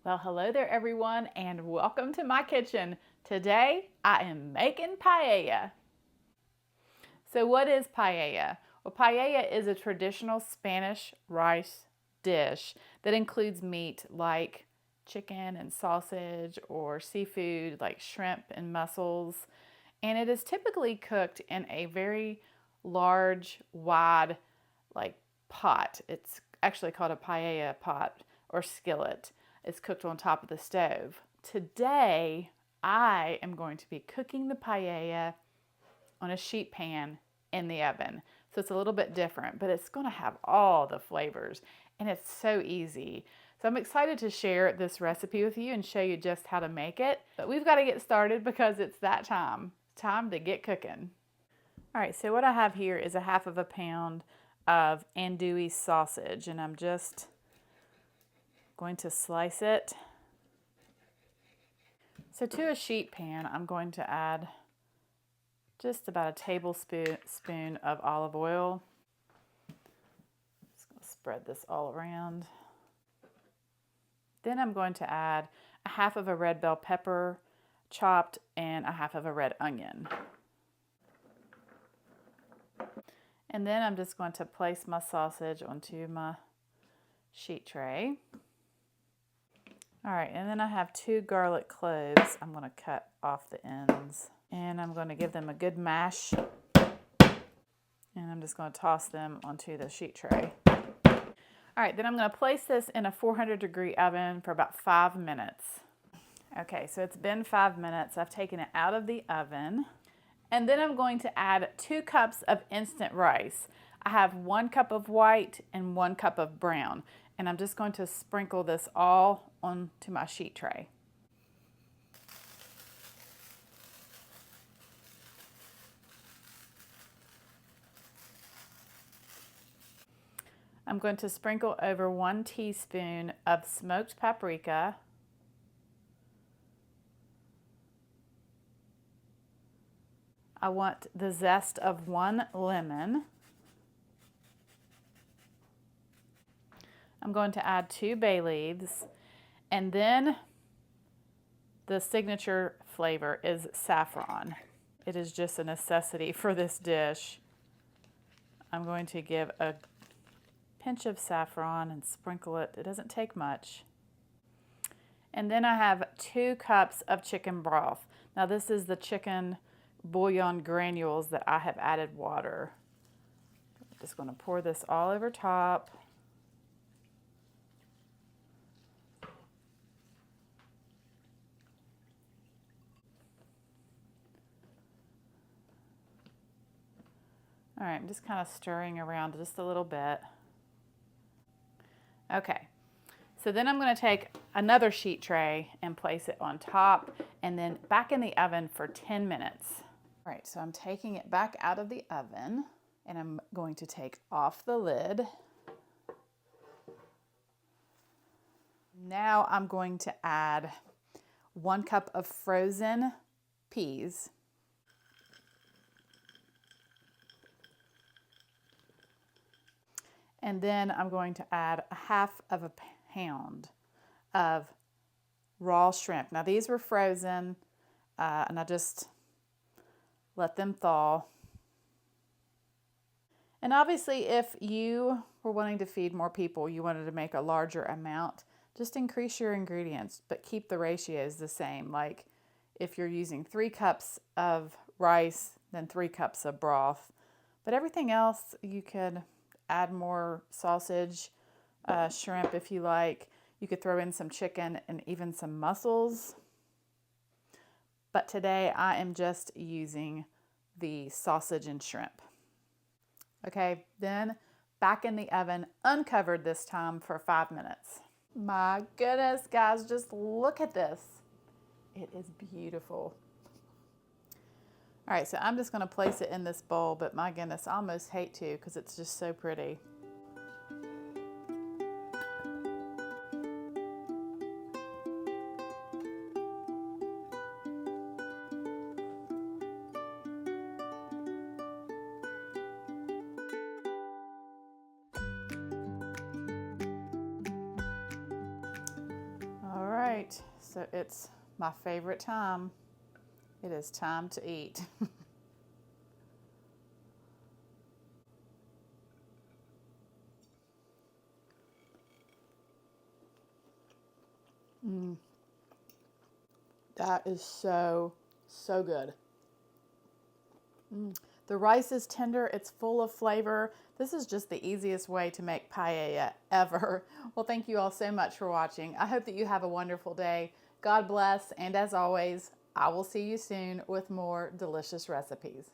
Well, hello there everyone and welcome to my kitchen. Today I am making paella. So what is paella? Well, paella is a traditional Spanish rice dish that includes meat like chicken and sausage or seafood like shrimp and mussels. And it is typically cooked in a very large, wide like pot. It's actually called a paella pot or skillet. It's cooked on top of the stove. Today, I am going to be cooking the paella on a sheet pan in the oven. So it's a little bit different, but it's going to have all the flavors and it's so easy. So I'm excited to share this recipe with you and show you just how to make it. But we've got to get started because it's that time. Time to get cooking. All right, so what I have here is a half of a pound of andouille sausage, and I'm just going to slice it. So to a sheet pan, I'm going to add just about a tablespoon of olive oil. Just going to spread this all around. Then I'm going to add a half of a red bell pepper chopped and a half of a red onion. And then I'm just going to place my sausage onto my sheet tray. All right, and then I have 2 garlic cloves. I'm going to cut off the ends. And I'm going to give them a good mash. And I'm just going to toss them onto the sheet tray. All right, then I'm going to place this in a 400-degree oven for about 5 minutes. Okay, so it's been 5 minutes. I've taken it out of the oven. And then I'm going to add 2 cups of instant rice. I have 1 cup of white and 1 cup of brown. And I'm just going to sprinkle this all onto my sheet tray. I'm going to sprinkle over 1 teaspoon of smoked paprika. I want the zest of 1 lemon. I'm going to add 2 bay leaves, and then the signature flavor is saffron. It is just a necessity for this dish. I'm going to give a pinch of saffron and sprinkle it. It doesn't take much. And then I have 2 cups of chicken broth. Now this is the chicken bouillon granules that I have added water. I'm just going to pour this all over top. All right, I'm just kind of stirring around just a little bit. Okay, so then I'm going to take another sheet tray and place it on top and then back in the oven for 10 minutes. All right, so I'm taking it back out of the oven and I'm going to take off the lid. Now I'm going to add 1 cup of frozen peas. And then I'm going to add a half of a pound of raw shrimp. Now these were frozen and I just let them thaw. And obviously if you were wanting to feed more people, you wanted to make a larger amount, just increase your ingredients, but keep the ratios the same. Like if you're using 3 cups of rice, then 3 cups of broth. But everything else you could add more sausage, shrimp if you like. You could throw in some chicken and even some mussels. But today I am just using the sausage and shrimp. Okay, then back in the oven, uncovered this time for 5 minutes. My goodness, guys, just look at this. It is beautiful. All right, so I'm just going to place it in this bowl, but my goodness, I almost hate to because it's just so pretty. All right, so it's my favorite time. It is time to eat. That is so, so good. The rice is tender, it's full of flavor. This is just the easiest way to make paella ever. Well, thank you all so much for watching. I hope that you have a wonderful day. God bless, and as always, I will see you soon with more delicious recipes.